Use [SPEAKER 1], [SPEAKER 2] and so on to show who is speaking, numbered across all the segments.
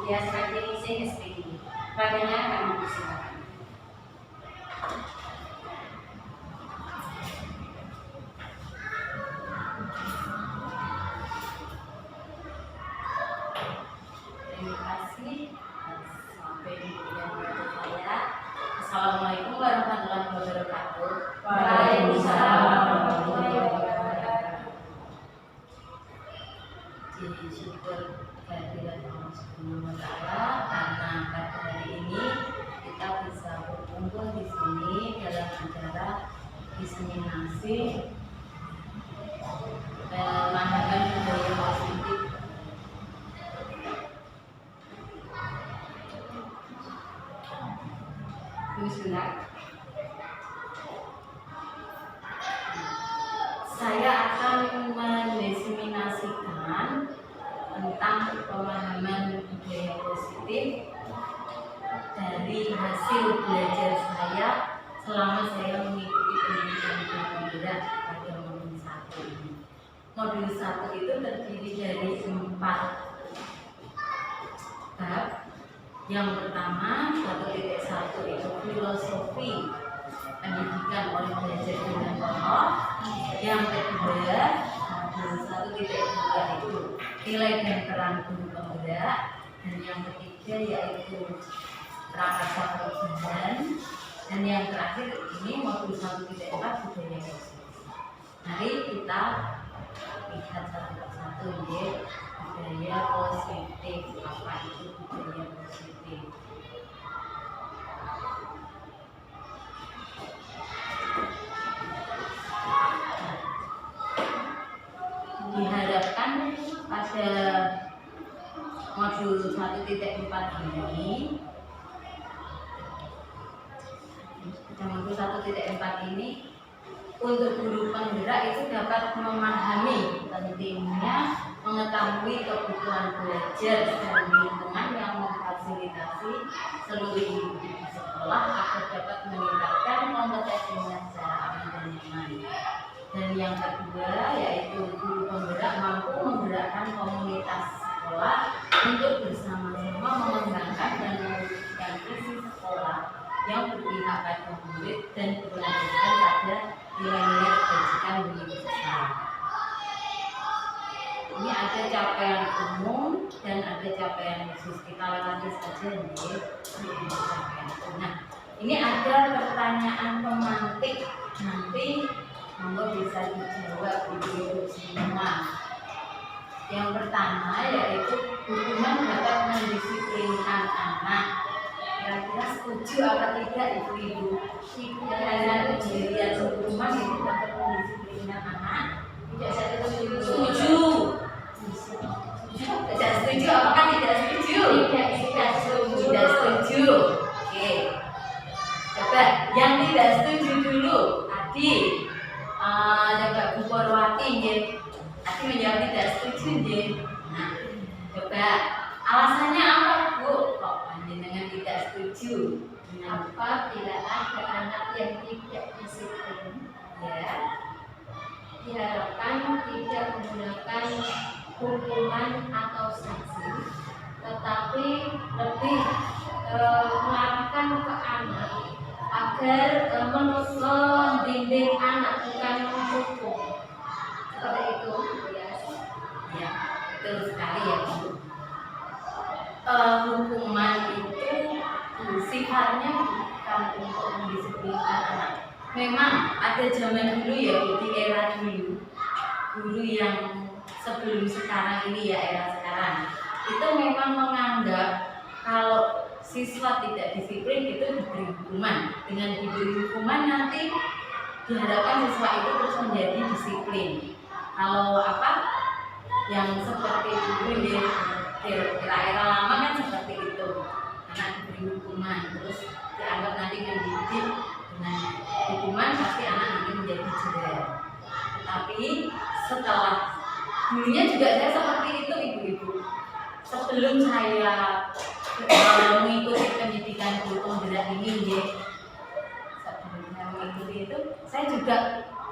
[SPEAKER 1] dia sebagai CSPD. Padanya kami persilakan. Terima kasih. Sampai di saya. Assalamualaikum warahmatullahi wabarakatuh.
[SPEAKER 2] Waalaikumsalam warahmatullahi wabarakatuh.
[SPEAKER 1] Jadi syukur kehadiran Allah Subhanahu wa Ta'ala karena pada hari ini kita bisa berkumpul di sini dalam acara diseminasi pemahaman budaya positif. Bismillah. Saya akan mendiseminasikan tentang pemahaman budaya positif dari hasil belajar saya selama saya mengikuti pendidikan pembelajaran pada modul 1 ini. Modul 1 itu terdiri dari 4 bab. Yang pertama 1.1 itu filosofi pendidikan oleh belajar dengan Allah. Yang kedua modul 1.2 itu nilai dan peran guru penggerak. Dan yang ketiga yaitu prakarsa perubahan. Dan yang terakhir ini modul 1.4 budaya positif. Mari kita lihat satu persatu ya. Budaya positif, apa itu budaya positif? Diharapkan pada modul 1.4 ini, pada modul 1.4 ini untuk guru penggerak itu dapat memahami pentingnya mengetahui kebutuhan belajar dan lingkungan yang memfasilitasi seluruh individu di sekolah agar dapat meningkatkan kompetensinya secara aman dan nyaman. Dan yang kedua yaitu guru penggerak mampu menggerakkan komunitas sekolah untuk bersama-sama mengembangkan dan mewujudkan visi sekolah yang berpihak pada murid dan berlandaskan pada nilai-nilai kebajikan universal. Ini ada capaian umum dan ada capaian khusus. Kita lewati saja nih. Nah, ini ada pertanyaan pemantik. Nanti monggo bisa dijawab ibu-ibu semua. Yang pertama yaitu hukuman dapat mendisiplinkan anak. Kira-kira setuju apa tidak ibu-ibu? Karena kejadian hukuman itu dapat mendisiplinkan anak. Tidak saya setuju. Tidak setuju. Apakah tidak setuju? Tidak setuju. Tidak setuju. Oke. Coba yang tidak setuju dulu. Adi. Coba Bu Porwati ya. Adi menjawab tidak setuju ya. Nah, coba alasannya apa Bu? Kok panjenengan tidak setuju?
[SPEAKER 2] Apa bila ada anak yang tidak disiplin?
[SPEAKER 1] Ya.
[SPEAKER 2] Diharapkan tidak menggunakan hukuman atau sanksi, tetapi lebih mengarahkan ke anak agar membimbing anak bukan menghukum. Seperti itu, ya.
[SPEAKER 1] Ya, betul sekali ya Bu. Hukuman itu sifatnya bukan untuk mendisiplinkan anak. Memang ada zaman dulu ya Bu, di era dulu, guru yang sebelum sekarang ini ya, era sekarang itu memang menganggap kalau siswa tidak disiplin itu diberi hukuman. Dengan diberi hukuman nanti diharapkan siswa itu terus menjadi disiplin. Kalau yang seperti dulu ya, era lama kan seperti itu, anak diberi hukuman terus dianggap nanti mendidik. Dengan hukuman pasti anak nanti menjadi jera. Tapi setelah dulunya juga saya seperti itu ibu-ibu. Sebelum saya mengikuti pendidikan guru penggerak ini ya, sebelum saya mengikuti itu saya juga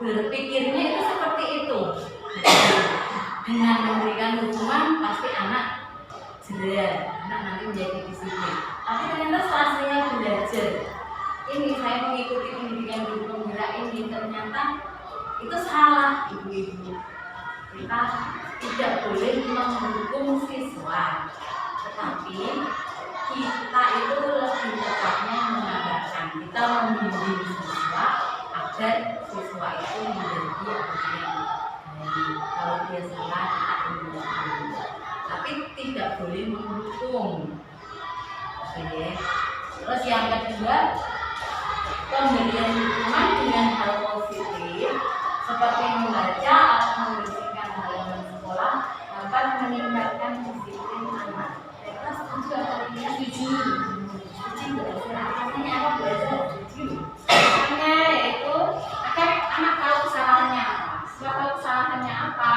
[SPEAKER 1] berpikirnya itu seperti itu. Dengan memberikan hukuman pasti anak jeder, anak nanti menjadi disiplin. Tapi ternyata setelah saya belajar ini, saya mengikuti pendidikan guru penggerak ini, ternyata itu salah, ibu-ibu. Kita tidak boleh menghukum siswa, tetapi kita itu lebih tepatnya mengarahkan, kita membimbing siswa agar siswa itu menjadi yang baik. Kalau dia salah, kita ingatkan, tapi tidak boleh menghukum. Oke. Terus yang kedua, pemberian hukuman dengan hal positif seperti membaca atau membersihkan halaman sekolah dapat meningkatkan disiplin anak. Kita setuju atau tidak? Setuju. Setuju belajar. Artinya apa belajar? Setuju.
[SPEAKER 2] Makanya yaitu agar anak tahu kesalahannya apa. Setelah tahu kesalahannya apa,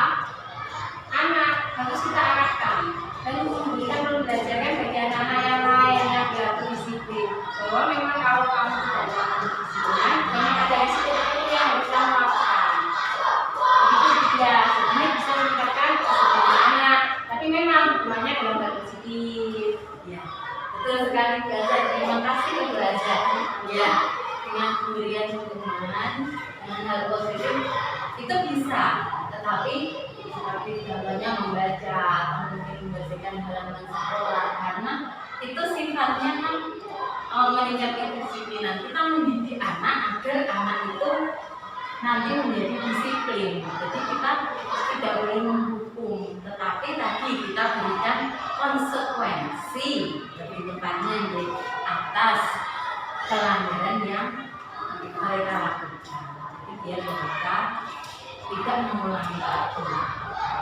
[SPEAKER 2] anak harus kita arahkan dan memberikan pembelajaran bagi anak-anak yang lain yang belajar disiplin. Bahwa memang kalau kamu tidak melakukan disiplin, banyak ada risiko yang harus kamu lakukan. Begitu dia, sebenarnya bisa meningkatkan disiplin anak, tapi memang hubungannya dalam hal positif.
[SPEAKER 1] Ya, betul sekali belajar. Terima kasih belajar. Ya, dengan pemberian hukuman dengan hal positif itu bisa, tetapi seperti contohnya membaca atau mungkin membersihkan halaman sekolah, karena itu sifatnya kan meningkatkan kedisiplinan. Kita mendidik anak agar anak itu nanti menjadi disiplin. Jadi kita tidak boleh menghukum, tetapi tadi kita berikan konsekuensi, lebih tepatnya di atas pelanggaran yang mereka lakukan. Jadi biar mereka tidak mengulangi lagi.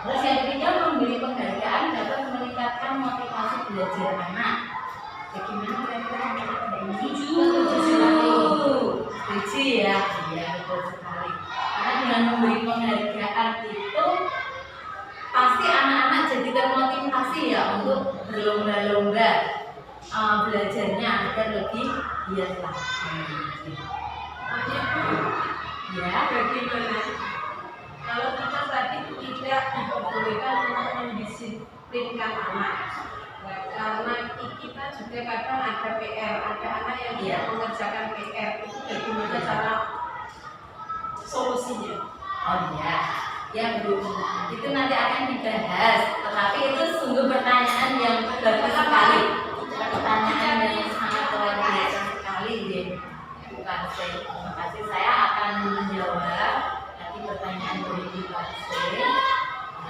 [SPEAKER 1] Terus yang ketiga, memberi penghargaan dapat meningkatkan motivasi belajar anak. Bagaimana kira-kira ini? Setuju ya? Iya, betul sekali. Karena dengan memberi penghargaan itu pasti anak-anak jadi termotivasi ya untuk berlomba-lomba belajarnya agar lebih giat lagi. Ya,
[SPEAKER 3] Bagaimana kalau kita tadi tidak diperbolehkan untuk mendisiplinkan anak, karena kita juga kadang ada PR, ada anak yang tidak mengerjakan PR, itu bagaimana cara solusinya?
[SPEAKER 1] oh iya, ya Bu, itu nanti akan dibahas. Tetapi itu sungguh pertanyaan yang bagus sekali, pertanyaan yang sangat luar biasa sekali, ya. Bukan saya, terima kasih. Saya akan menjawab nanti pertanyaan dari Ibu Pasir.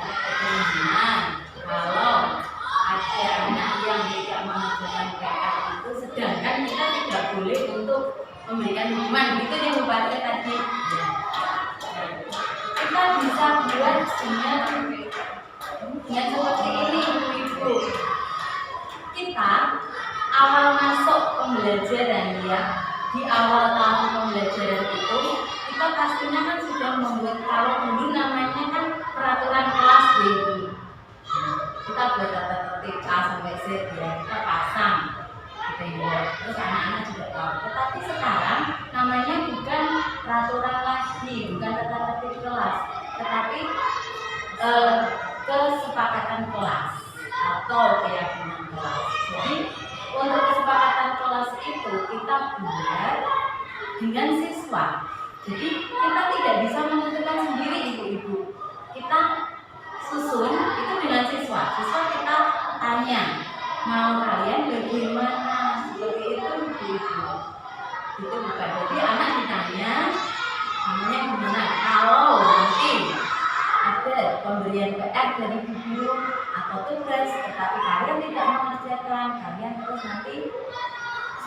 [SPEAKER 1] Bagaimana kalau ada anak yang tidak mengerjakan PR itu, sedangkan kita tidak boleh untuk memberikan hukuman, gitu ya Bu Pasir tadi. Kita bisa buat dengan seperti ini, Ibu. Kita awal masuk pembelajaran ya, di awal tahun pembelajaran itu kita pastinya kan sudah membuat, kalau dulu namanya kan peraturan kelas Ibu. Kita buat tata tertib A sampai Z ya, kita pasang di tembok, terus anak-anak juga tahu. Tetapi sekarang namanya bukan peraturan lagi, bukan tata tertib kelas, tetapi kesepakatan kelas atau keyakinan kelas. Jadi untuk kesepakatan kelas itu kita buat dengan siswa. Jadi kita tidak bisa menentukan sendiri ibu-ibu. Kita susun itu dengan siswa. Siswa kita tanya, mau kalian bagaimana? Seperti itu ibu-ibu. Itu bukan. Jadi anak ditanya, namanya gimana? Kalau nanti ada pemberian PR dari guru atau tugas, tetapi kalian tidak mengerjakan, kalian terus nanti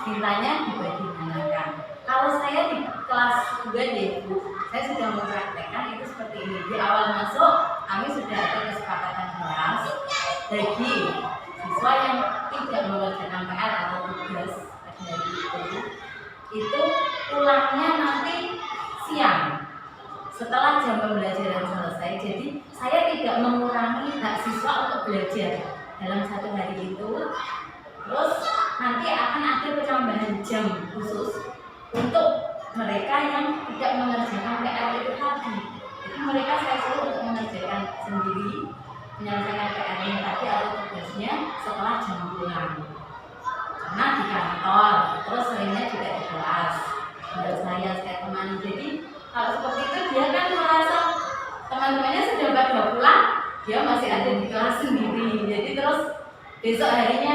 [SPEAKER 1] mintanya dibagi-bagikan. Kalau saya di kelas 2 deh Bu, saya sudah mempraktekkan itu seperti ini. Di awal masuk kami sudah ada kesepakatan kelas bagi siswa yang tidak mengerjakan PR atau tugas dari itu pulangnya nanti siang setelah jam pembelajaran selesai. Jadi saya tidak mengurangi hak siswa untuk belajar dalam satu hari itu. Terus nanti akan ada penambahan jam khusus untuk mereka yang tidak mengerjakan PR itu tadi. Jadi mereka saya suruh untuk mengerjakan sendiri menyelesaikan PR-nya tadi atau tugasnya setelah jam pulang. Karena di kantor, terus seringnya juga di kelas. Menurut saya teman. Jadi kalau seperti itu dia kan merasa teman-temannya sudah pada pulang, dia masih ada di kelas sendiri. Jadi terus besok harinya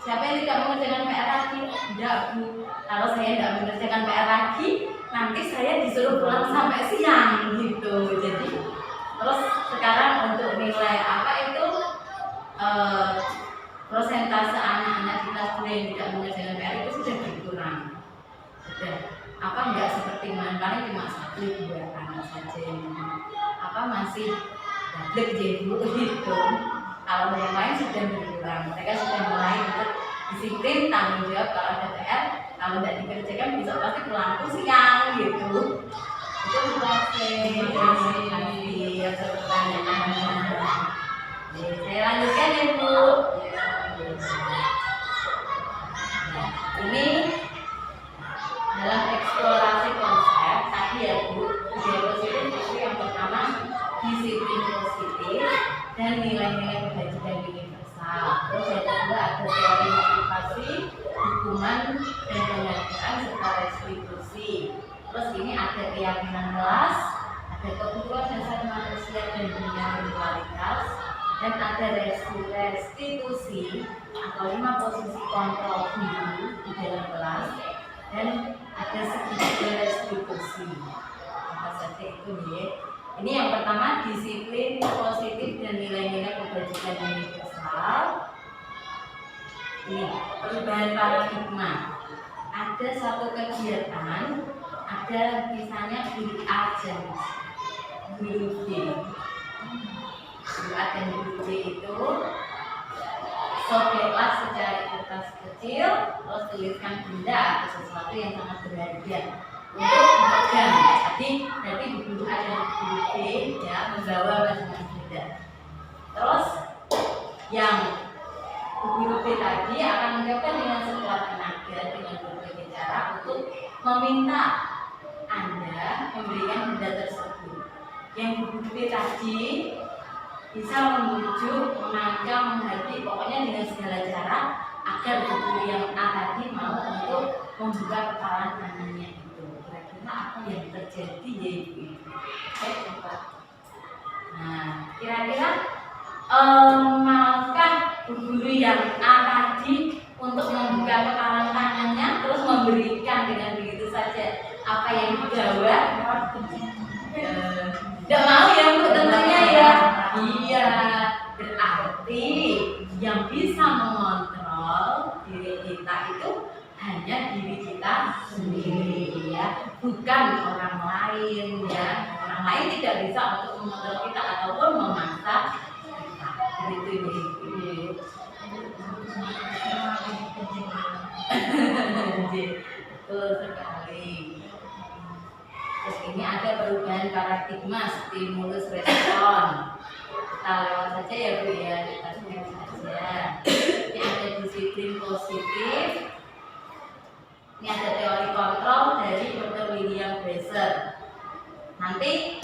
[SPEAKER 1] siapa yang tidak mengerjakan PR lagi? Tidak, Bu. Kalau saya tidak mengerjakan PR lagi, nanti saya disuruh pulang sampai siang gitu. Jadi terus sekarang untuk nilai apa itu persentase anak-anak di kelas 2 yang tidak mengerjakan PR itu sudah berkurang. Sudah apa enggak seperti paling cuma 1-2 anak saja yang apa masih double jebu gitu. Kalau yang lain sudah berkurang, mereka sudah mulai untuk disiplin, tanggung jawab kalau ada PR, kalau tidak dikerjakan besok pasti pulang siang gitu. Itu terima kasih atas pertanyaan. Saya lanjutkan ya Bu. Nah, ini dalam eksplorasi konsep tadi ya Bu, budaya positif itu yang pertama disiplin positif dan nilai-nilai kebajikan universal. Terus yang kedua ada teori motivasi, hukuman dan penghargaan serta restitusi. Terus ini ada keyakinan kelas, ada kebutuhan dasar manusia dan dunia kualitas, dan ada restitusi atau 5 posisi kontrol guru di dalam kelas, dan ada segitiga restitusi. Apa saja itu ya? Ini yang pertama disiplin positif dan nilai-nilai kebajikan universal. Ini perubahan paradigma. Ada satu kegiatan, ada misalnya guru A dan guru B. Guru A dan guru B itu sobeklah secari kertas kecil, terus tuliskan benda atau sesuatu yang sangat berharga untuk dipegang. Jadi nanti guru A dan guru B ya membawa masing-masing benda. Terus yang guru B tadi akan mencoba dengan sekuat tenaga dengan berbagai cara untuk meminta Anda memberikan benda tersebut. Yang guru B tadi bisa membujuk, mengancam, menghadapi, pokoknya dengan segala cara agar guru yang A tadi mau untuk membuka kepala tangannya itu. Kira-kira apa yang terjadi ya Ibu? Saya coba. Nah, kira-kira maukah guru yang A tadi untuk membuka kepala tangannya terus memberikan dengan begitu saja apa yang dibawa? Tidak mau ya Bu tentunya ya. Iya, berarti yang bisa mengontrol diri kita itu hanya diri kita sendiri ya, bukan orang lain ya. Orang lain tidak bisa untuk mengontrol kita ataupun memaksa kita. Begitu ya. Betul sekali. Terus ini ada perubahan paradigma, stimulus respon. Kita lewat saja ya Bu ya, kita lewat saja. Ini ada disiplin positif. Ini ada teori kontrol dari Dr. William Bresser. Nanti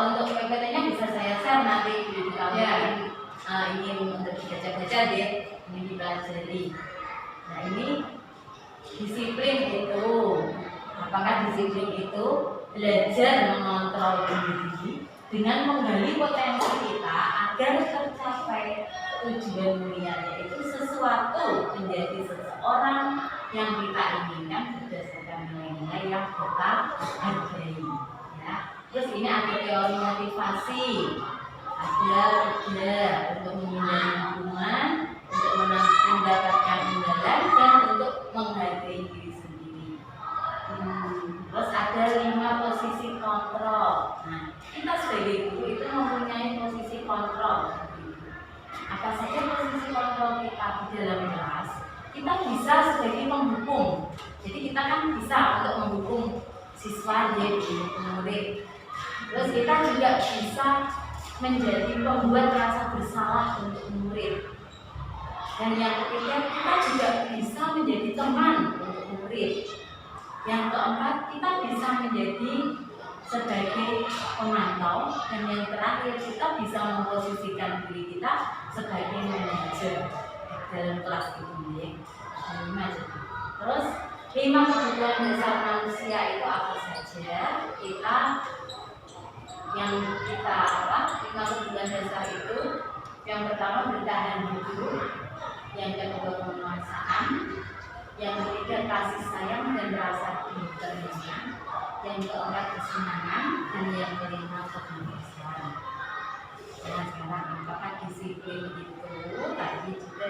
[SPEAKER 1] untuk PPT-nya bisa saya share nanti di kalian ingin untuk dibaca-baca deh, ini dipelajari. Nah ini disiplin itu, apakah disiplin itu belajar mengontrol diri dengan menggali potensi kita agar tercapai tujuan mulia, yaitu sesuatu menjadi seseorang yang kita inginkan berdasarkan nilai-nilai yang kita hargai. Ya. Terus ini ada teori motivasi, ada untuk menghindari hubungan, untuk mendapatkan imbalan dan untuk menghargai diri sendiri. Terus ada 5 posisi kontrol. Nah, kita sebagai guru itu mempunyai posisi kontrol. Apa saja posisi kontrol kita di dalam kelas? Kita bisa sebagai penghukum. Jadi kita kan bisa untuk menghukum siswa jadi murid. Terus kita juga bisa menjadi pembuat rasa bersalah untuk murid. Dan yang ketiga, kita juga bisa menjadi teman untuk murid. Yang keempat, kita bisa menjadi sebagai pemantau, dan yang terakhir kita bisa memposisikan diri kita sebagai manajer dalam kelas itu ya. Terus 5 kebutuhan dasar manusia itu apa saja? Yang kita 5 kebutuhan dasar itu, yang pertama bertahan hidup, yang kedua penguasaan, yang ketiga kasih sayang dan rasa keberanian, yang keempat kesenangan, dan yang kelima kegembiraan. Nah sekarang apakah disiplin itu tadi juga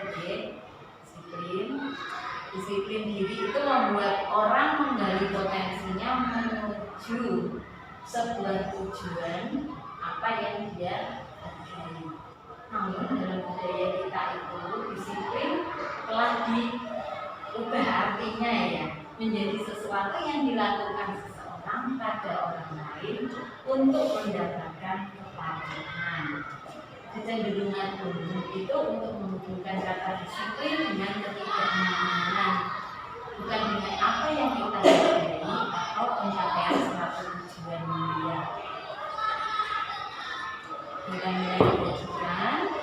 [SPEAKER 1] disiplin diri itu membuat orang menggali potensinya menuju sebuah tujuan apa yang dia hargai. Namun dalam budaya kita itu disiplin telah diubah artinya ya menjadi sesuatu yang dilakukan seseorang pada orang lain untuk mendapatkan kepastian. Kecenderungan umum itu untuk menghubungkan kata disiplin dengan ketidaknyamanan, bukan dengan apa yang kita hargai atau pencapaian suatu tujuan mulia. Nilai-nilai kebajikan,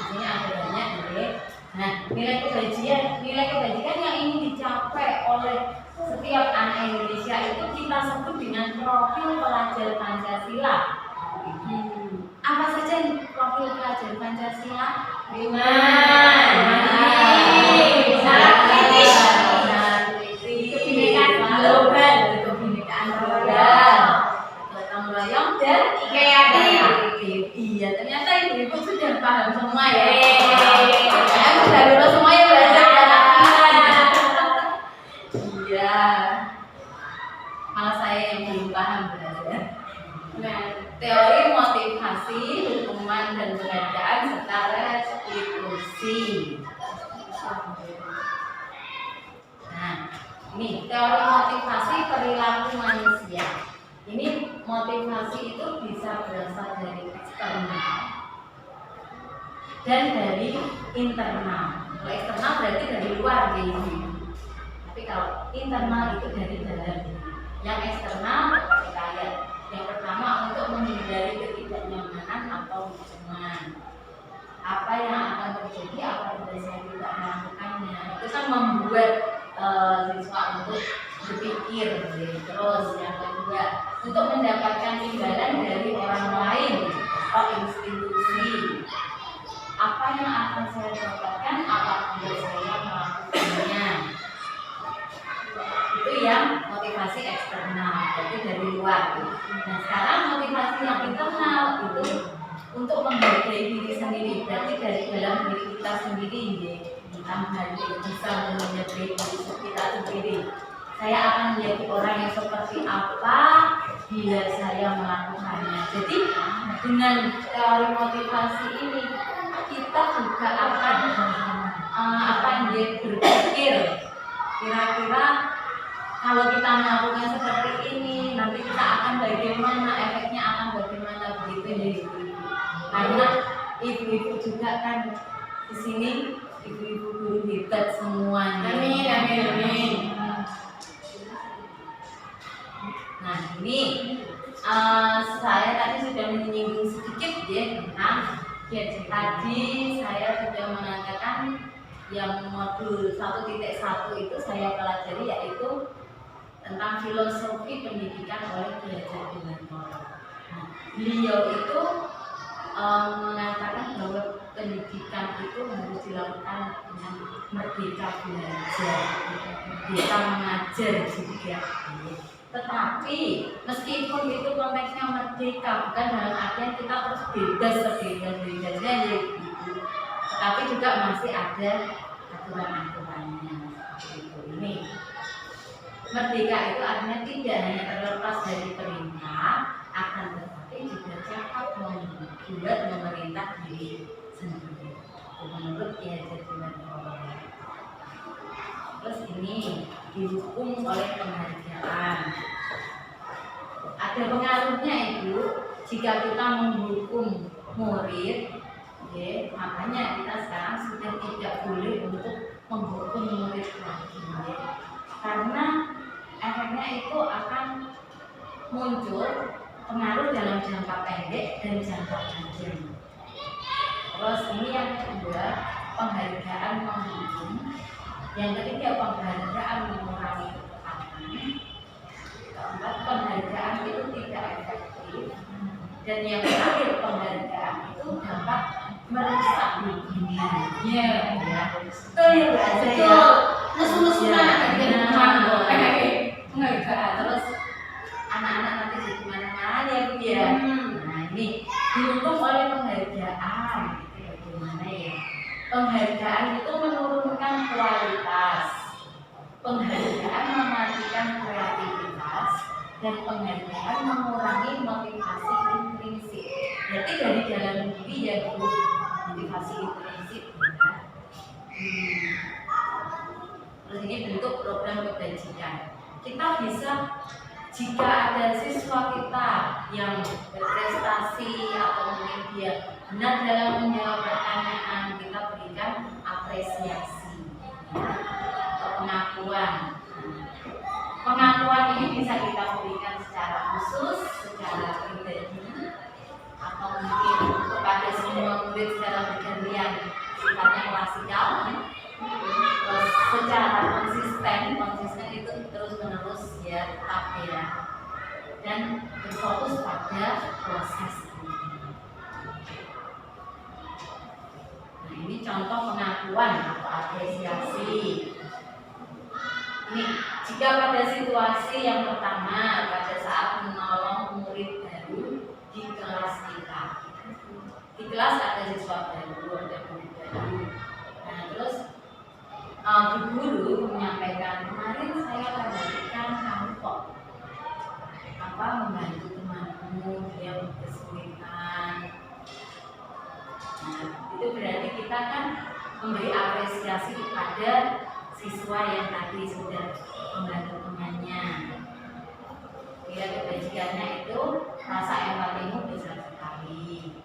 [SPEAKER 1] ini ada banyak nih. Nah, nilai kebajikan yang ingin dicapai oleh setiap anak Indonesia itu kita sebut dengan profil pelajar Pancasila. Apa saja profil pelajar Pancasila? Kebinekaan global, gotong royong dan kreatif. Iya, ternyata ibu-ibu sudah paham semua ya. Sudah lulus semua ya belajar. Iya. Malah saya yang belum paham belajar. Nah, teori motivasi, hukuman dan penghargaan serta restitusi. Nah, ini teori motivasi perilaku manusia. Ini motivasi itu bisa berasal dari eksternal dan dari internal. Kalau eksternal berarti dari luar diri. Tapi kalau internal itu dari dalam. Yang eksternal kita lihat. Yang pertama untuk menghindari ketidaknyamanan atau hukuman. Apa yang akan terjadi apabila saya tidak melakukannya? Itu kan membuat siswa untuk berpikir. Terus yang kedua untuk mendapatkan imbalan dari orang lain atau institusi. Apa yang akan saya dapatkan apabila saya melakukannya? Itu yang motivasi eksternal, jadi dari luar. Nah sekarang motivasi yang internal itu untuk menghargai diri sendiri, berarti dari dalam diri kita sendiri kita menghargai, bisa menghargai diri kita sendiri. Saya akan menjadi orang yang seperti apa bila saya melakukannya. Jadi dengan teori motivasi ini kita juga akan dia berpikir kira-kira kalau kita melakukan seperti ini nanti kita akan bagaimana, efeknya akan bagaimana, begitu ya ibu-ibu. Karena ibu-ibu juga kan di sini ibu-ibu guru hebat semuanya. Amin. Nah ini saya tadi sudah menyinggung sedikit ya tentang tadi saya sudah mengatakan yang modul 1.1 itu saya pelajari yaitu tentang filosofi pendidikan oleh Ki Hajar Dewantara. Nah, beliau itu mengatakan bahwa pendidikan itu harus dilakukan dengan merdeka belajar, merdeka mengajar juga. Tetapi meskipun itu konteksnya merdeka, bukan dalam artian kita terus bebas sebebas-bebasnya ya gitu. Tetapi juga masih ada aturan-aturannya seperti itu. Ini merdeka itu artinya tidak hanya terlepas dari perintah, akan tetapi juga dapat membuat memerintah diri sendiri. Menurut Ki Hajar Dewantara. Terus ini dihukum oleh penghargaan. Ada pengaruhnya Ibu, jika kita menghukum murid, makanya kita sekarang sudah tidak boleh untuk menghukum murid lagi, karena efeknya itu akan muncul pengaruh dalam jangka pendek dan jangka panjang. Terus ini yang kedua, penghargaan menghukum. Yang ketiga, penghargaan mengurangi ketekanan. Keempat, penghargaan itu tidak efektif. Dan yang terakhir, penghargaan itu dapat merusak dunia. Ya, betul ya Bu Aza ya.
[SPEAKER 2] Betul. Musuh-musuhnya
[SPEAKER 1] Penghargaan terus anak-anak nanti jadi mana-mana ya Bu ya. Nah ini didukung oleh penghargaan. Bagaimana ya? Penghargaan itu menurunkan kualitas. Penghargaan mematikan kreativitas dan penghargaan mengurangi motivasi intrinsik. Berarti dari dalam diri ya Bu, motivasi intrinsik ya. Terus ini bentuk program kebajikan. Kita bisa, jika ada siswa kita yang berprestasi atau mungkin dia benar dalam menjawab pertanyaan, kita berikan apresiasi atau pengakuan. Pengakuan ini bisa kita berikan secara khusus, secara pribadi, atau mungkin kepada semua murid secara bergantian, sifatnya klasikal. Terus secara konsisten itu terus menerus ya, tetap ya, dan berfokus pada proses ini. Nah ini contoh pengakuan atau apresiasi. Ini jika pada situasi yang pertama, pada saat menolong murid baru di kelas kita, di kelas ada siswa baru, ada murid baru. Nah terus Bu guru menyampaikan, kemarin saya perhatikan kamu kok membantu temanmu yang kesulitan. Nah itu berarti kita kan memberi apresiasi kepada siswa yang tadi sudah membantu temannya. Ya kebajikannya itu rasa empatimu besar sekali.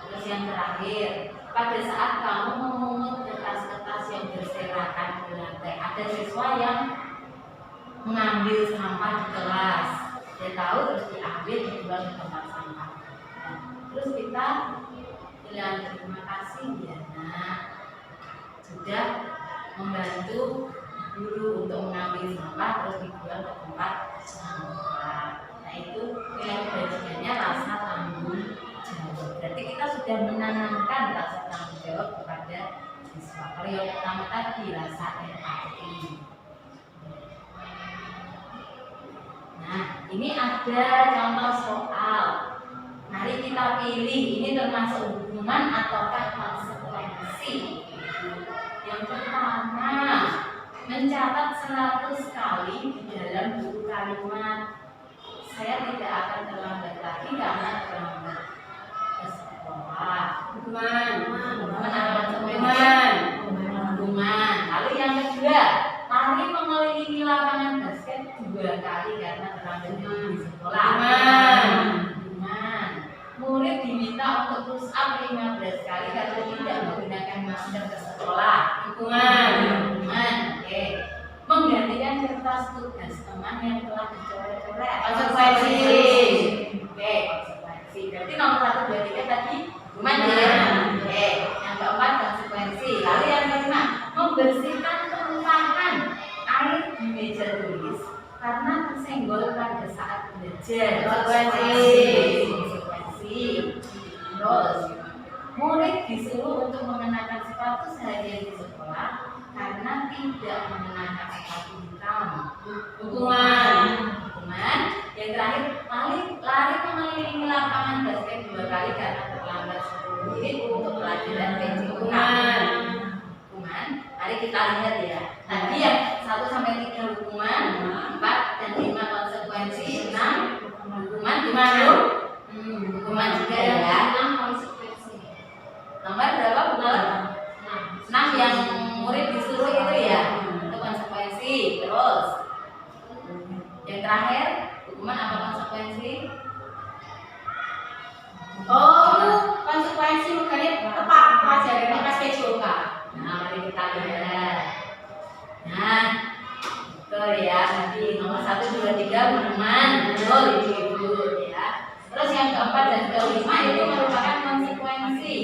[SPEAKER 1] Terus yang terakhir, pada saat kamu memungut kertas-kertas yang berserakan di lantai, ada siswa yang mengambil sampah di kelas. Dia tahu terus diambil dibuang di tempat sampah. Nah, terus kita bilang terima kasih ya nak, sudah membantu guru untuk mengambil sampah terus dibuang ke tempat sampah. Nah itu nilai kebajikannya rasa tanggung jawab. Berarti kita sudah menanamkan rasa tanggung jawab kepada siswa. Kalau yang pertama tadi rasa empati. Nah ini ada contoh soal. Mari kita pilih, ini termasuk hubungan ataukah konsekuensi. Yang pertama, mencatat 100 kali di dalam buku kalimat, saya tidak akan terlambat lagi karena terlambat ke sekolah. Hubungan. Lalu yang kedua, lari mengelilingi lapangan basket 2 kali karena terlambat di sekolah. Hubungan. Murid diminta untuk push up 15 kali karena tidak menggunakan masker ke sekolah. Hubungan. Oke. Menggantikan kertas tugas teman yang telah dicoret-coret. Konsekuensi. Oke, konsekuensi. Berarti nomor 1, 2, 3 tadi hubungan ya. Oke. Yang keempat konsekuensi. Lalu yang kelima, membersihkan tumpahan air di meja tulis karena tersenggol pada saat belajar. Konsekuensi. Terus, murid disuruh untuk mengenakan sepatu seharian di sekolah karena tidak mengenakan sepatu hitam. Hubungan. Yang terakhir, lari mengelilingi lapangan basket 2 kali karena terlambat 10 menit untuk pelajaran PJ. Hubungan. Mari kita lihat ya. Tadi yang 1 sampai 3 hubungan, 4 dan 5 konsekuensi, 6 hubungan, 7 hubungan juga ya. 6 konsekuensi. Nomor berapa betul? 6 yang murid disuruh itu ya, itu konsekuensi. Terus yang terakhir hubungan apa konsekuensi?
[SPEAKER 2] Konsekuensi bukannya tepat pelajarannya pas PJOK.
[SPEAKER 1] Nah mari kita lihat. Nah Betul ya, nanti nomor 1, 2, 3 minuman, betul ibu-ibu ya. Terus yang keempat dan kelima itu merupakan konsekuensi.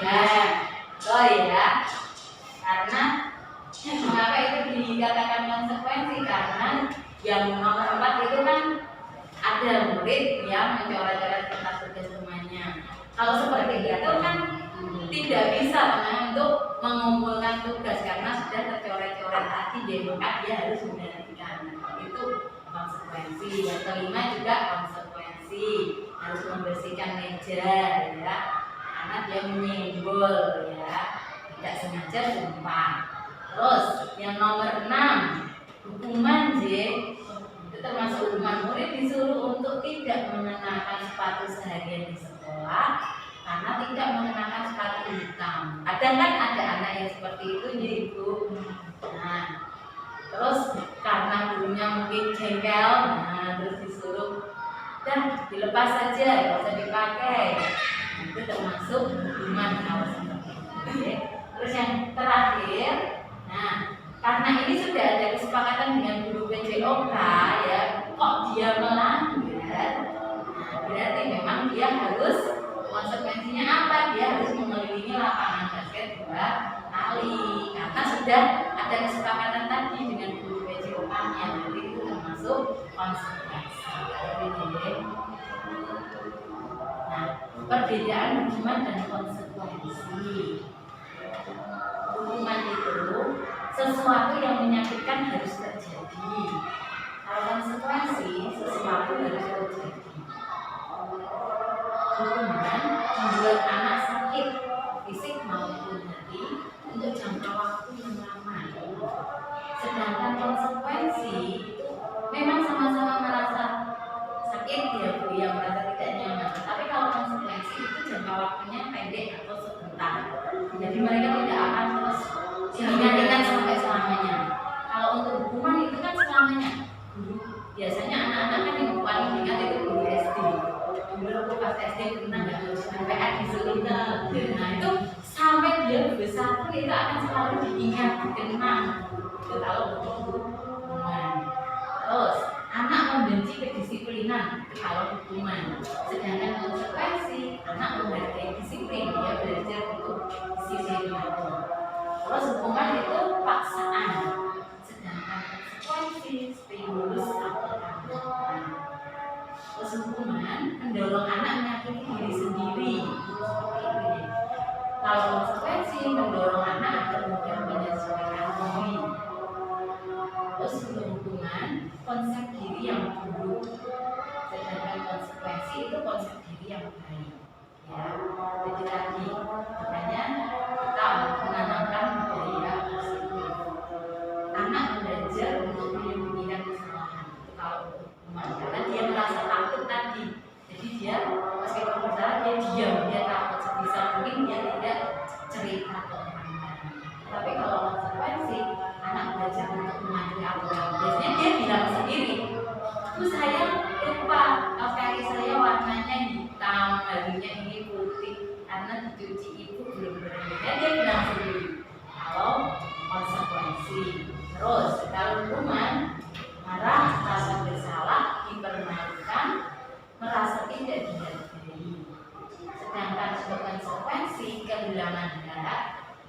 [SPEAKER 1] Ya, betul ya. Karena mengapa itu dikatakan konsekuensi? Karena yang nomor 4 itu kan ada murid yang mencoret-coret kertas tugas rumahnya. Kalau seperti itu kan tidak bisa untuk mengumpulkan tugas karena sudah tercoret-coret tadi, jadi maka dia harus menggantikan. Itu konsekuensi. Yang kelima juga konsekuensi, harus membersihkan meja ya, karena dia menyenggol ya, tidak sengaja tumpah. Terus yang nomor 6 hukuman J, itu termasuk hukuman murid disuruh untuk tidak mengenakan sepatu seharian di sekolah karena tidak mengenakan sepatu hitam. Ada kan ada anak yang seperti itu ya ibu. Nah, terus karena gurunya mungkin jengkel, nah terus disuruh dan dilepas saja, nggak usah dipakai. Nah, itu termasuk hukuman kalau seperti itu. Terus yang terakhir, nah karena ini sudah ada kesepakatan dengan guru PJOK ya, kok dia melanggar, nah berarti memang dia harus, konsekuensinya apa? Dia harus mengelilingi lapangan basket 2 kali karena sudah ada kesepakatan tadi dengan guru PJOK-nya. Jadi itu termasuk konsekuensi. Nah, perbedaan hukuman dan konsekuensi. Hukuman itu sesuatu yang menyakitkan harus terjadi. Kalau konsekuensi sesuatu harus terjadi. Hukuman membuat anak sakit fisik maupun hati untuk jangka waktu yang lama. Sedangkan konsekuensi itu memang sama-sama merasa sakit ya Bu, yang merasa tidak nyaman. Tapi kalau konsekuensi itu jangka waktunya pendek atau sebentar. Jadi mereka tidak akan terus diingatkan sampai selamanya. Kalau untuk hukuman itu kan selamanya. Biasanya anak-anak kan yang paling diingat itu guru SD. Dulu aku pas SD pernah nggak ngerjain PR disuruh nah itu sampai dia besar pun itu akan selalu diingat, dikenang. Itu kalau untuk hukuman. Terus anak membenci kedisiplinan, itu kalau hukuman. Sedangkan konsekuensi, anak menghargai disiplin, dia belajar untuk disiplin. Terus hukuman itu paksaan, sedangkan konsekuensi stimulus atau tantangan. Terus hukuman mendorong anak menyakiti diri sendiri. Kalau konsekuensi mendorong anak agar mudah menyesuaikan diri. Terus untuk hukuman konsep diri yang buruk, sedangkan konsekuensi itu konsep diri yang baik. Ya, jadi tadi makanya kita menanamkan budaya positif. Anak belajar untuk menyembunyikan kesalahan. Itu kalau untuk hukuman, karena dia merasa takut tadi. Jadi dia meskipun bersalah dia diam, dia takut sebisa mungkin dia tidak cerita ke orang lain. Tapi kalau konsekuensi, anak belajar untuk mematuhi aturan. Biasanya dia bilang sendiri, "Bu, saya lupa kaos kaki saya warnanya hitam, bajunya ini putih karena dicuci ibu belum bersih." Dia bilang sendiri. Kalau konsekuensi. Terus kalau hukuman, marah, rasa bersalah, dipermalukan, merasa tidak dihargai. Sedangkan untuk konsekuensi, kehilangan hak,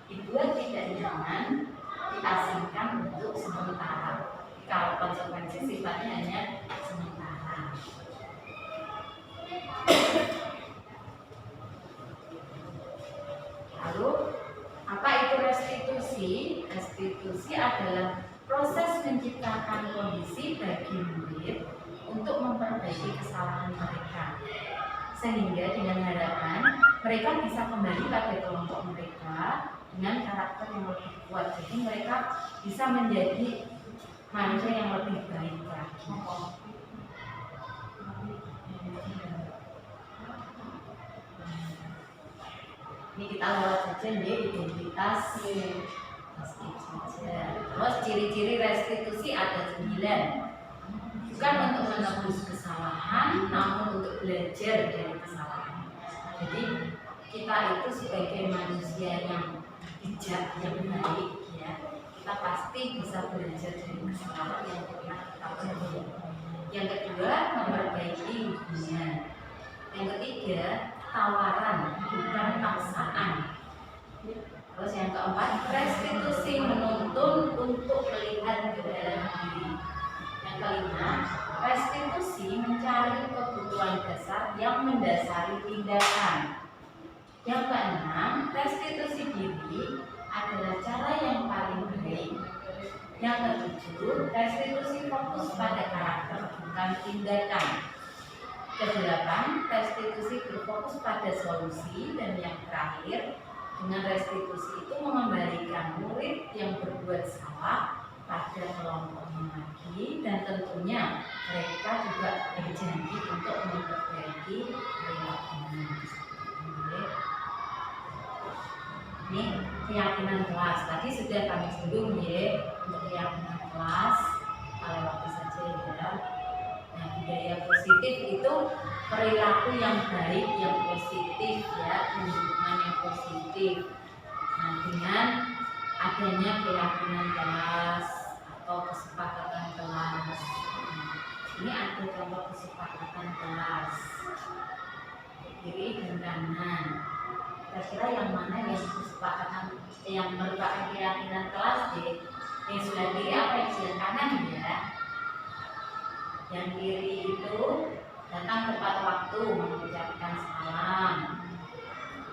[SPEAKER 1] dibuat tidak nyaman, diasingkan untuk sementara. Kalau konsekuensi sifatnya hanya sementara. Lalu apa itu restitusi? Restitusi adalah proses menciptakan kondisi bagi murid untuk memperbaiki kesalahan mereka, sehingga dengan harapan mereka bisa kembali pada kelompok mereka dengan karakter yang lebih kuat. Jadi mereka bisa menjadi manusia yang lebih baik lagi. Ini kita lewat saja ya, identitas saja. Terus ciri-ciri restitusi ada 9. Bukan untuk menebus kesalahan, namun untuk belajar dari kesalahan. Jadi kita itu sebagai manusia yang bijak, yang baik ya, kita pasti bisa belajar dari kesalahan yang pernah kita buat. Yang kedua, memperbaiki hubungan. Yang ketiga, tawaran bukan paksaan. Terus yang keempat, restitusi menuntun untuk melihat ke dalam diri. Yang kelima, restitusi mencari kebutuhan dasar yang mendasari tindakan. Yang keenam, restitusi diri adalah cara yang paling baik. Yang ketujuh, restitusi fokus pada karakter bukan tindakan. Kedelapan, restitusi berfokus pada solusi. Dan yang terakhir, dengan restitusi itu mengembalikan murid yang berbuat salah pada kelompoknya lagi, dan tentunya mereka juga berjanji untuk memperbaiki perilakunya. Ini keyakinan kelas. Tadi sudah kami singgung ya, untuk keyakinan kelas lewati saja ya. Nah, budaya positif itu perilaku yang baik, yang positif ya, lingkungan yang positif. Nah, dengan adanya keyakinan kelas atau kesepakatan kelas. Ini ada contoh kesepakatan kelas. Kiri dan kanan. Kira-kira yang mana yang kesepakatan yang merupakan keyakinan kelas deh? Yang sebelah kiri apa yang sebelah kanan ya? Yang kiri itu datang tepat waktu mengucapkan salam.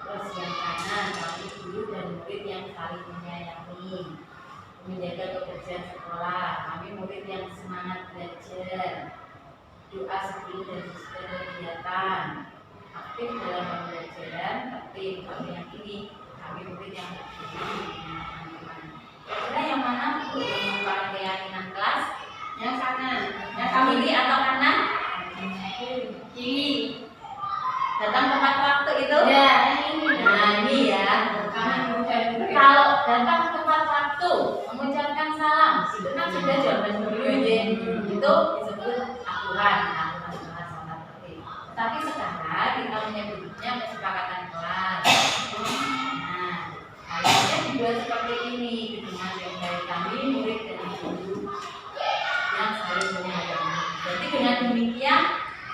[SPEAKER 1] Terus yang kanan kami guru dan murid yang saling menyayangi, menjaga kebersihan sekolah. Kami murid yang semangat belajar, doa sebelum dan sesudah kegiatan, aktif dalam pembelajaran, tertib. Kami yang ini, kami murid yang teman-teman. Kira yang mana Bu yang merupakan keyakinan kelas?
[SPEAKER 2] Yang kanan.
[SPEAKER 1] Yang kiri atau kanan?
[SPEAKER 2] Kiri.
[SPEAKER 1] Datang tepat waktu itu?
[SPEAKER 2] Ya, yang ini.
[SPEAKER 1] Nah ini ya. Kalau datang tepat waktu, mengucapkan salam, itu kan sudah zaman dulu ya. Itu disebut aturan salat tertib. Tapi sekarang kita menyebutnya kesepakatan kelas. Nah, kayaknya dibuat seperti ini, dengan yang dari kami murid dan guru yang saling menyayangi. Jadi dengan demikian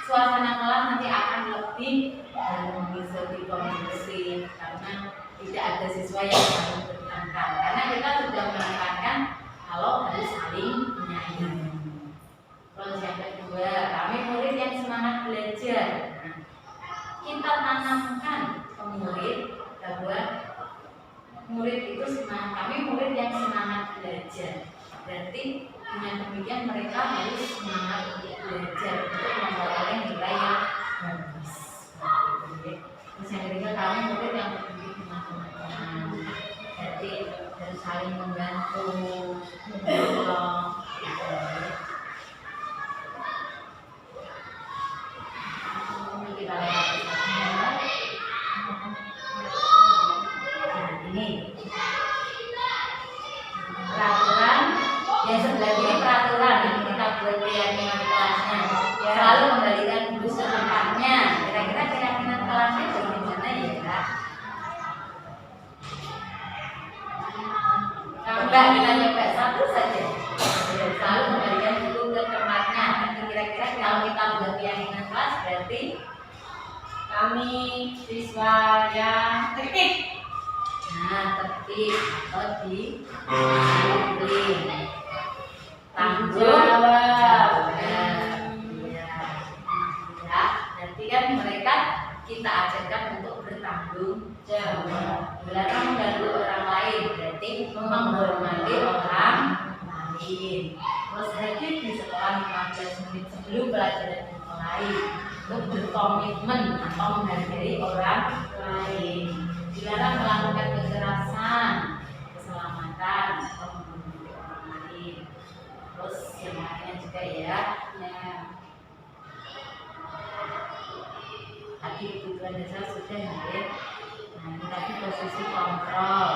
[SPEAKER 1] suasana kelas nanti akan lebih harmonis, lebih kondusif, karena tidak ada siswa yang saling bertengkar. Karena kita sudah menekankan kalau harus saling menyayangi. Terus yang kedua, kami murid yang semangat belajar. Nah, kita tanamkan ke murid bahwa murid itu semangat. Kami murid yang semangat belajar. Berarti dengan demikian mereka harus semangat untuk belajar, untuk memperoleh nilai yang bagus. Terus yang ketiga, kami murid yang peduli dengan teman-teman. Jadi harus saling membantu, menolong. Kita lewati saja. Ini peraturan yang sebelah kiri, peraturan yang kita buat keyakinan kelasnya. Selalu kembalikan guru setempatnya. Kira-kira keyakinan kelasnya bagaimana ya Kak? Coba kita coba satu saja. Selalu kembalikan guru ke tempatnya. Tapi kira-kira kalau kita buat keyakinan kelas berarti
[SPEAKER 2] Kami siswa yang tertib.
[SPEAKER 1] nah tertib atau disiplin, tanggung jawab. Ya, berarti kan mereka kita ajarkan untuk bertanggung jawab. Dilarang mengganggu orang lain, berarti menghormati orang lain. Terus hadir di sekolah 15 menit sebelum pelajaran dimulai untuk berkomitmen atau menghargai orang lain. Dilarang melakukan kekerasan, keselamatan atau membunuh orang lain. Terus yang lainnya juga ya. Tadi kebutuhan dasar sudah ya. Nah ini tadi posisi kontrol.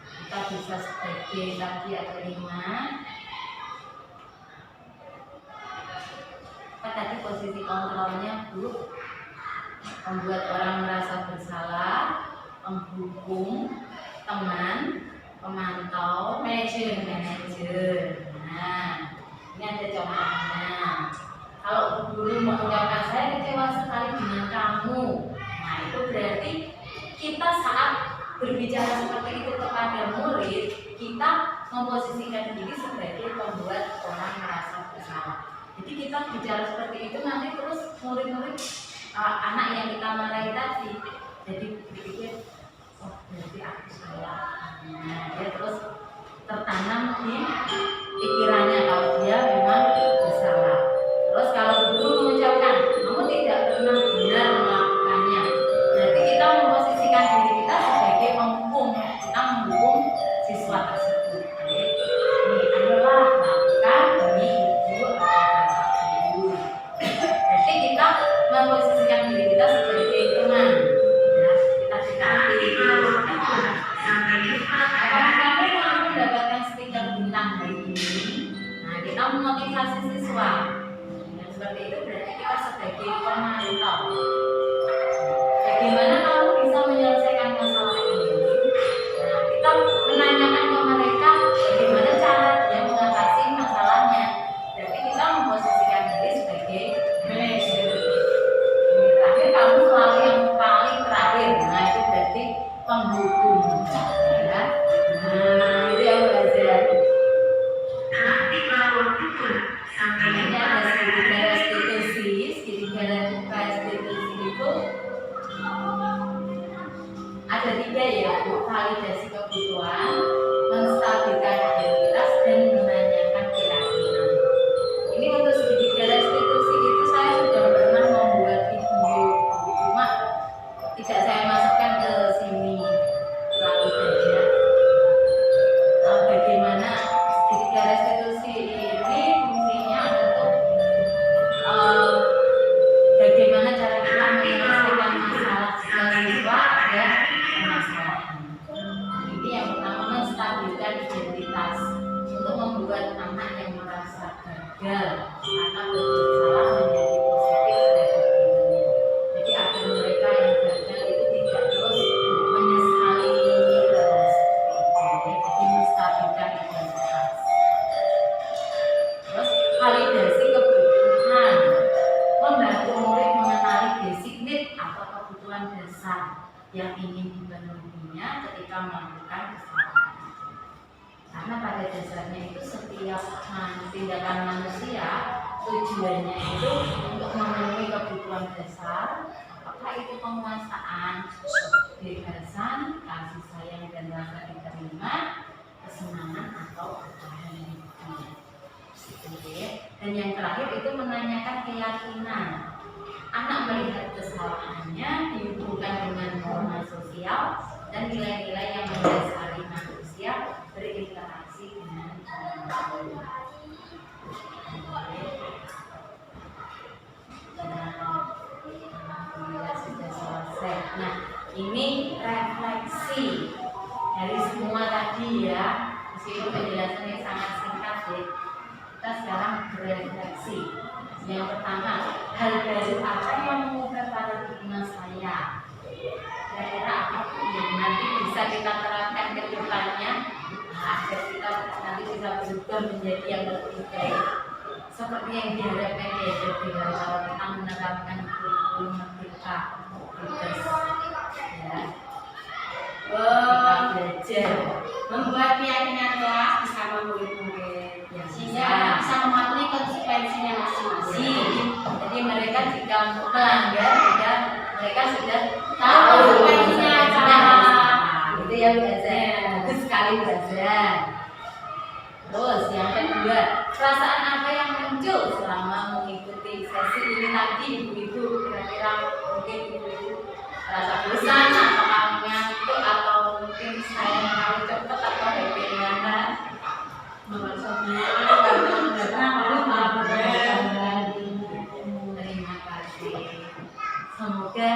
[SPEAKER 1] Kita bisa sebagai laki atau 5. Apa tadi posisi kontrolnya Bu? Membuat orang merasa bersalah, menghukum teman, pemantau, manajer. Nah, ini ada contohnya. Kalau guru mengucapkan saya kecewa sekali dengan kamu, nah itu berarti kita saat berbicara seperti itu kepada murid, kita memposisikan diri sebagai pembuat orang merasa bersalah. Jadi kita bicara seperti itu nanti terus murid-murid anak yang kita marahi tadi jadi berpikir, oh berarti aku salah. Nah dia terus tertanam di pikirannya kalau dia memang bersalah. Terus kalau guru mengucapkan kamu tidak pernah benar melakukannya, berarti kita memposisikan diri kita sebagai penghukum, kita menghukum siswa tersebut. Ini adalah lakukan demi ibu atau guru. Berarti kita memposisikan diri kita sebagai teman. Ya, kita dekati. Apakah kamu mau mendapatkan stiker bintang hari ini? Nah, kita memotivasi siswa. Dengan seperti itu berarti kita sebagai pemantau. Bagaimana kamu bisa menyelesaikan masalah ini? Nah, kita menanyakan ke mereka bagaimana cara dia mengatasi masalahnya. Berarti kita memposisikan diri sebagai manajer. Terakhir kamu selalu yang paling terakhir. Nah, itu berarti penghukum. Ya. Nah, itu yang belajar. Ini ada segitiga restitusi itu ada 3 ya, validasi kebutuhan, menstabilkan identitas dan menanyakan keyakinan. Ini untuk segitiga restitusi itu saya sudah pernah membuat video, cuma tidak saya masukkan ke sini terlalu banyak. Bagaimana segitiga restitusi ini fungsinya untuk bagaimana cara kita menyelesaikan masalah siswa ada permasalahan. Ini yang pertama, menstabilkan identitas untuk membuat anak yang merasa gagal atau bersalah menjadi positif negatifnya. Jadi agar mereka yang gagal itu tidak terus menyesali terus. Jadi menstabilkan identitas. Terus validasi kebutuhan, membantu murid mengenali basic need atau kebutuhan dasar yang ingin dipenuhinya ketika melakukan kesalahan. Karena pada dasarnya itu setiap tindakan manusia tujuannya itu untuk memenuhi kebutuhan dasar, apakah itu penguasaan, kebebasan, kasih sayang dan rasa diterima, kesenangan atau kebahagiaan. Dan yang terakhir itu menanyakan keyakinan. Anak melihat kesalahannya dihubungkan dengan norma sosial dan nilai-nilai yang mendasari manusia berinteraksi dengan orang lain. Sudah selesai. Nah, ini refleksi dari semua tadi ya. Meskipun penjelasannya sangat singkat deh. Kita sekarang berefleksi. Yang pertama, hal baru apa yang mengubah paradigma saya? Kira-kira apa yang nanti bisa kita terapkan ke depannya agar kita nanti bisa berubah menjadi yang lebih baik seperti yang diharapkan di SDGs kalau kita menerapkan kurikulum merdeka bebas ya. Kita belajar
[SPEAKER 2] membuat keyakinan kelas bersama murid-murid sehingga bisa mematuhi konsekuensinya masing-masing.
[SPEAKER 1] Jadi mereka jika melanggar mereka sudah
[SPEAKER 2] tahu konsekuensinya apa.
[SPEAKER 1] Itu yang belajar. Bagus sekali belajar. Terus yang kedua, perasaan apa yang muncul selama mengikuti sesi ini tadi ibu-ibu? Kira-kira mungkin ibu-ibu rasa bosan atau ngantuk atau mungkin saya terlalu cepat atau bagaimana? Terima kasih. Semoga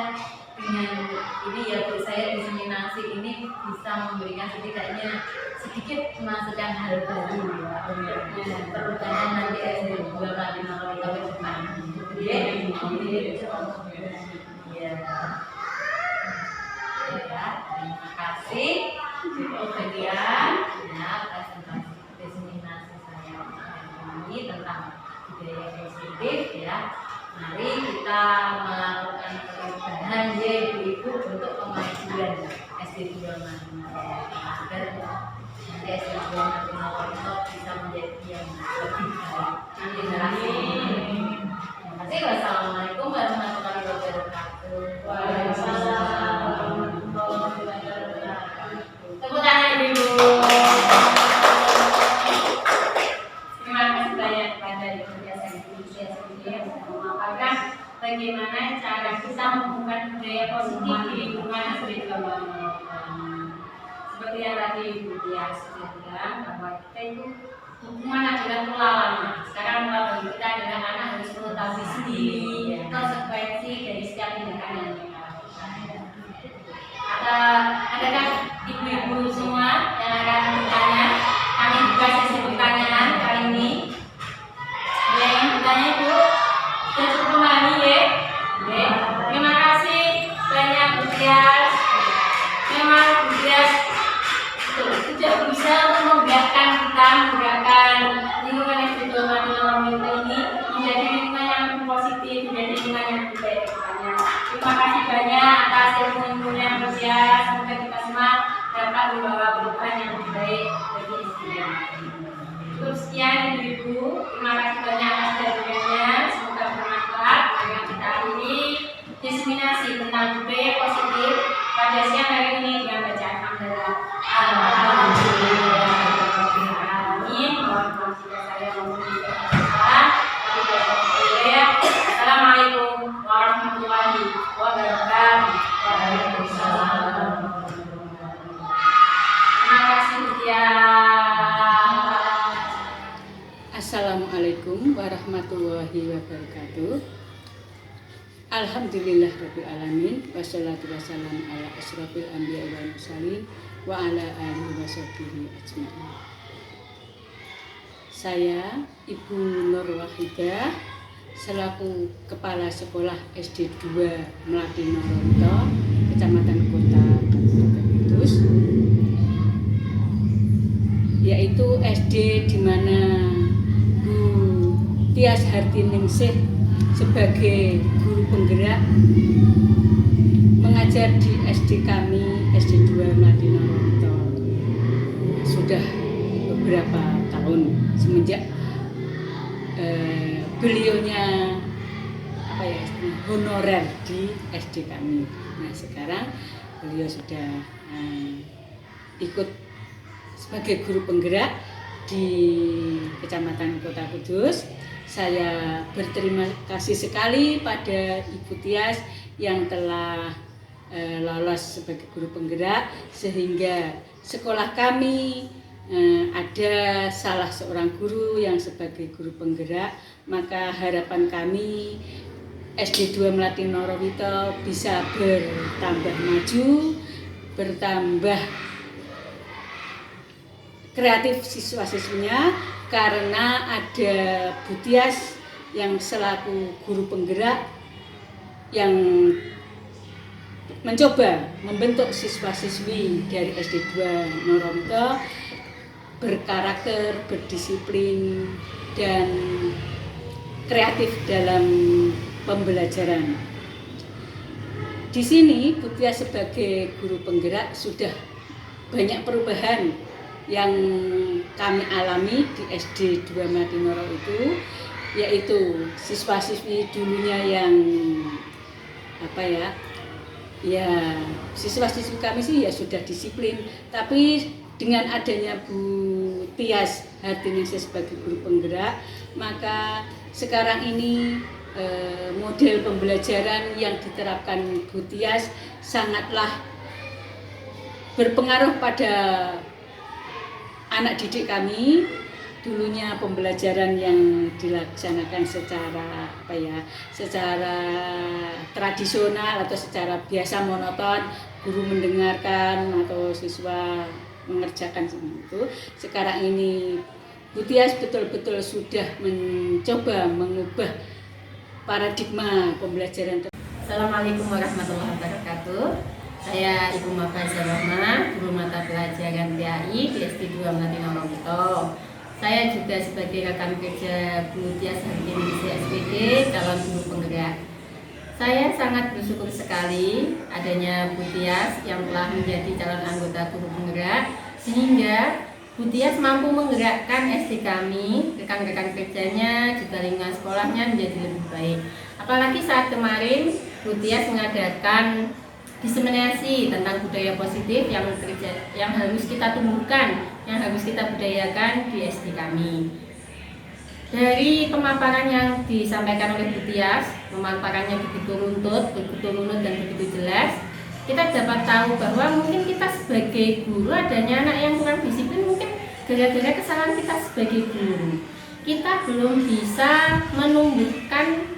[SPEAKER 1] dengan ini ya Bu, saya diseminasi ini bisa memberikan setidaknya sedikit masukan hal baru ya, terutama nanti SD 2 nanti kalau kita ke depan. Ya. Terima kasih. Cukup sekian. budaya sensitif ya. Mari kita melakukan perubahan ya ibu-ibu untuk kemajuan SD 2 Madinah agar nanti SD 2 Madinah itu bisa menjadi yang lebih baik nanti generasi. Terima kasih. Wassalamualaikum warahmatullahi wabarakatuh.
[SPEAKER 3] Waalaikumsalam warahmatullahi wabarakatuh.
[SPEAKER 2] Tepuk tangan ibu. Terima kasih banyak kepada Ibu Biasa yang memaparkan bagaimana cara kita membuat budaya positif di lingkungan SD 2 Madinah. Seperti yang tadi Ibu Biasa sudah bilang bahwa kita itu hubungan adalah pengalaman. Sekarang bagi kita adalah anak harus mengetahui sendiri konsekuensi dari setiap tindakan yang mereka lakukan. Adakah ibu-ibu semua yang akan bertanya? Kami buka sesi pertanyaan kali ini. Ada yang ingin bertanya ibu? Sudah cukup memahami ya? Oke. Terima kasih banyak Bu Tias. Memang Bu Tias sudah berusaha untuk membiarkan kita menggerakkan lingkungan SD 2 Madinah ini menjadi lingkungan yang positif, menjadi lingkungan yang lebih baik ke depannya. Terima kasih banyak atas ilmu yang bersia. Semoga kita semua dapat membawa perubahan yang lebih baik bagi SD 2 Madinah. Cukup sekian ibu-ibu. Terima kasih banyak atas jawabannya. Semoga bermanfaat. Dengan kita hari ini diseminasi tentang budaya positif pada siang hari ini dengan bacaan hamdalah. Alhamdulillah. Amin. Mohon maaf jika saya ngomong salah. Assalamualaikum warahmatullahi wabarakatuh.
[SPEAKER 3] Waalaikumsalam.
[SPEAKER 2] Terima kasih Bu Tias.
[SPEAKER 4] Assalamualaikum warahmatullahi wabarakatuh. Alhamdulillah rabbil alamin wassalatu wassalamu ala asrofil anbiya wal mursalin wa ala alihi washabihi ajmain. Saya Ibu Nur Wahidah selaku Kepala Sekolah SD 2 Melati Noronto, Kecamatan Kota Kabupaten Kudus, yaitu SD di mana Bu Tias Hartiningsih sebagai guru penggerak mengajar di SD kami, SD 2 Melati Noronto, sudah beberapa tahun semenjak beliaunya honorer di SD kami. Nah sekarang beliau sudah ikut sebagai guru penggerak di Kecamatan Kota Kudus. Saya berterima kasih sekali pada Ibu Tias yang telah lolos sebagai guru penggerak sehingga sekolah kami ada salah seorang guru yang sebagai guru penggerak. Maka harapan kami SD 2 Melati Noronto bisa bertambah maju, bertambah kreatif siswa-siswinya karena ada Bu Tias yang selaku guru penggerak yang mencoba membentuk siswa-siswi dari SD 2 Noronto berkarakter, berdisiplin, dan kreatif dalam pembelajaran. Di sini Bu Tias sebagai guru penggerak sudah banyak perubahan yang kami alami di SD 2 Melati Noronto itu, yaitu siswa-siswi dulunya yang siswa-siswi kami sih ya sudah disiplin, tapi dengan adanya Bu Tias Hartiningsih sebagai guru penggerak, maka sekarang ini model pembelajaran yang diterapkan Bu Tias sangatlah berpengaruh pada anak didik kami. Dulunya pembelajaran yang dilaksanakan secara secara tradisional atau secara biasa monoton, guru mendengarkan atau siswa mengerjakan semua itu. Sekarang ini Bu Tias betul-betul sudah mencoba mengubah paradigma pembelajaran.
[SPEAKER 1] Assalamualaikum warahmatullahi wabarakatuh. Saya Ibu Mafazah Rahma, guru mata pelajaran PAI di SD 2 Melati Noronto.
[SPEAKER 5] Saya juga sebagai rekan kerja Bu Tias Hari Indonesia SPD, calon guru penggerak. Saya sangat bersyukur sekali adanya Bu Tias yang telah menjadi calon anggota guru penggerak, sehingga Bu Tias mampu menggerakkan SD kami, rekan-rekan kerjanya, juga lingkungan sekolahnya menjadi lebih baik. Apalagi saat kemarin Bu Tias mengadakan diseminasi tentang budaya positif yang harus kita tumbuhkan, yang harus kita budayakan di SD kami. Dari pemaparan yang disampaikan oleh Bu Tias, pemaparannya begitu runtut dan begitu jelas, kita dapat tahu bahwa mungkin kita sebagai guru adanya anak yang kurang disiplin, mungkin gara-gara kesalahan kita sebagai guru. Kita belum bisa menumbuhkan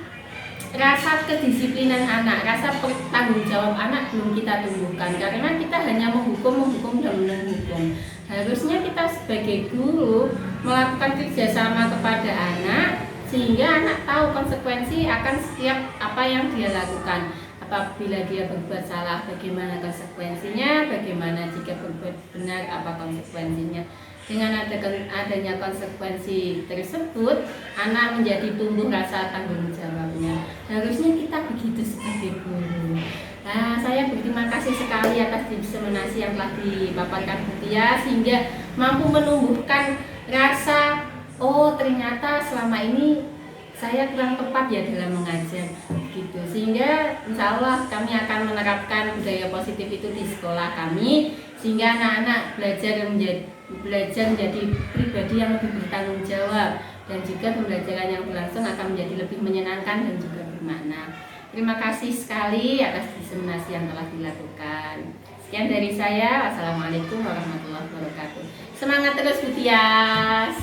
[SPEAKER 5] rasa kedisiplinan anak, rasa bertanggung jawab anak belum kita tumbuhkan, karena kita hanya menghukum dan menghukum. Harusnya kita sebagai guru melakukan kerjasama kepada anak, sehingga anak tahu konsekuensi akan setiap apa yang dia lakukan. Apabila dia berbuat salah, bagaimana konsekuensinya, bagaimana jika berbuat benar, apa konsekuensinya. Dengan adanya konsekuensi tersebut, anak menjadi tumbuh rasa tanggung jawabnya. Harusnya kita begitu sebagai guru. Nah, saya berterima kasih sekali atas diseminasi yang telah dipaparkan Bu Tias, sehingga mampu menumbuhkan rasa, oh ternyata selama ini saya kurang tepat ya dalam mengajar, gitu. Sehingga insya Allah kami akan menerapkan budaya positif itu di sekolah kami, sehingga anak-anak belajar menjadi pribadi yang lebih bertanggung jawab, dan juga pembelajaran yang berlangsung akan menjadi lebih menyenangkan dan juga bermakna. Terima kasih sekali atas diseminasi yang telah dilakukan. Sekian dari saya. Wassalamualaikum warahmatullahi wabarakatuh. Semangat terus Bu Tias.